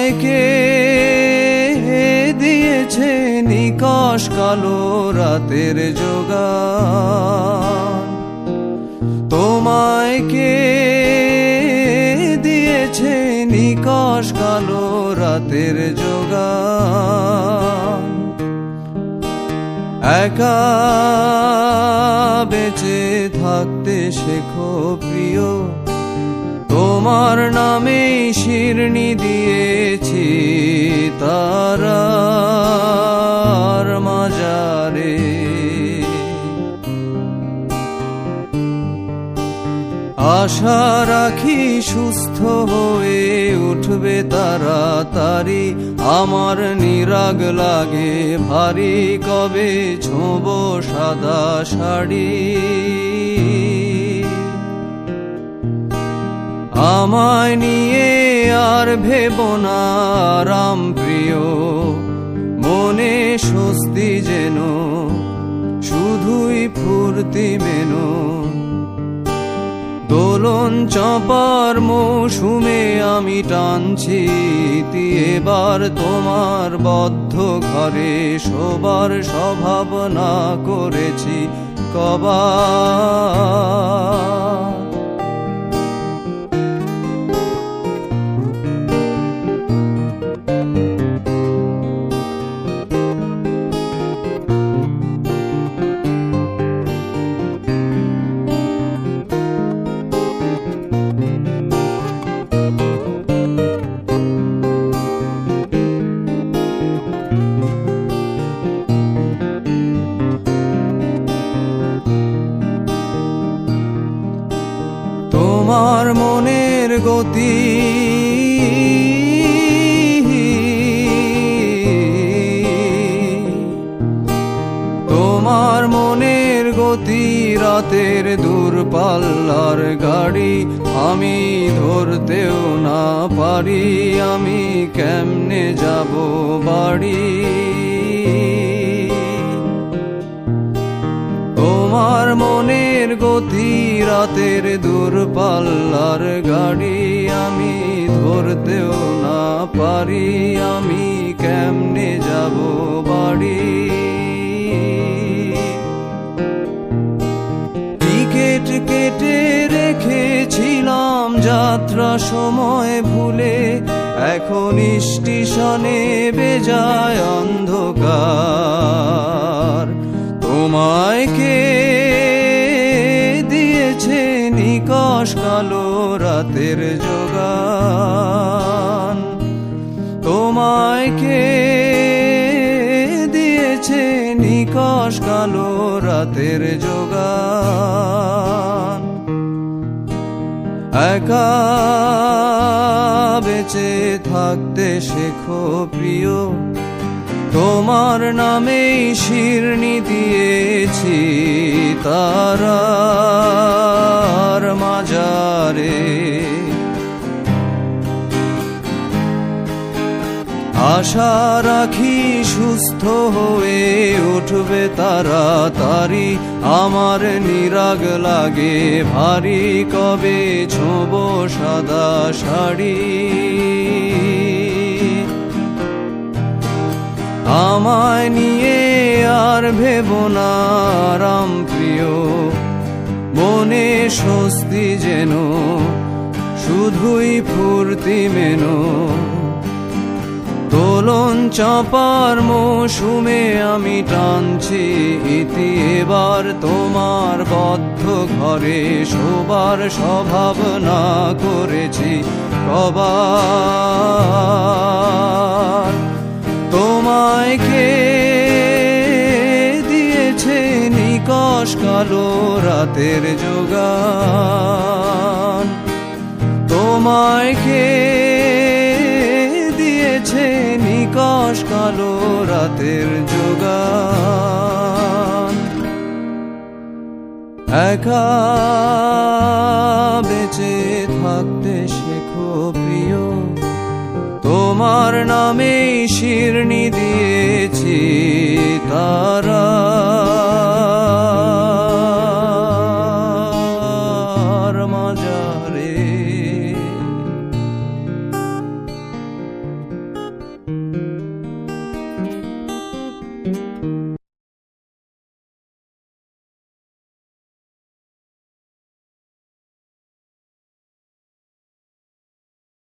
তোমায় কে দিয়েছে নিকষ কালো রাতের যোগান? তোমায় কে দিয়েছে নিকষ কালো রাতের যোগান? একা বেঁচে থাকতে শেখো প্রিয়, তোমার নামে শিরনি দিয়েছি তারার মাজারে। আশা রাখি সুস্থ হয়ে উঠবে তাড়াতাড়ি, আমার নিরাগ লাগে ভারী, কবে ছোঁবো সাদা শাড়ি। আমায় নিয়ে আর ভেবো না রাম প্রিয়, মনে স্বস্তি যেন শুধুই ফুর্তি মেনো। দোলন চাঁপার মৌসুমে আমি টানছি ইতি, এবার তোমার বদ্ধ ঘরে শোবার স্বভাবনা করেছি কবার। তোমার মনের গতি তোমার মনের গতি রাতের দূরপাল্লার গাড়ি, আমি ধরতেও না পারি, আমি কেমনে যাব বাড়ি। তোমার মনের গতি রাতের দূরপাল্লার গাড়ি, আমি ধরতেও না পারি, আমি কেমনে যাব বাড়ি। টিকিট কেটে রেখেছিলাম যাত্রা সময় ভুলে, এখন স্টেশনে বেজায় অন্ধকার। তোমায় কে দিয়েছে নিকষ কালো রাতের যোগান? তোমায় কে দিয়েছে নিকষ কালো রাতের যোগান? একা বেঁচে থাকতে শেখো প্রিয়, তোমার নামেই শিরনি দিয়েছি তারার মাজারে। আশা রাখি সুস্থ হয়ে উঠবে তাড়াতাড়ি, আমার নিরাগ লাগে ভারী, কবে ছোঁবো সাদা শাড়ি। আমায় নিয়ে আর ভেবো না রাম প্রিয়, মনে স্বস্তি যেন শুধুই ফুর্তি মেনো। দোলন চাঁপার মৌসুমে আমি টানছি ইতি, এবার তোমার বদ্ধ ঘরে শোবার স্বভাবনা করেছি কবার। তোমায় কে দিয়েছে নিকষ কালো রাতের যোগান? তোমায় কে দিয়েছে নিকষ কালো রাতের যোগান? একা বেঁচে থাকতে শেখো প্রিয়, তোমার নামেই শিরনি দিয়েছি তারার মাজারে।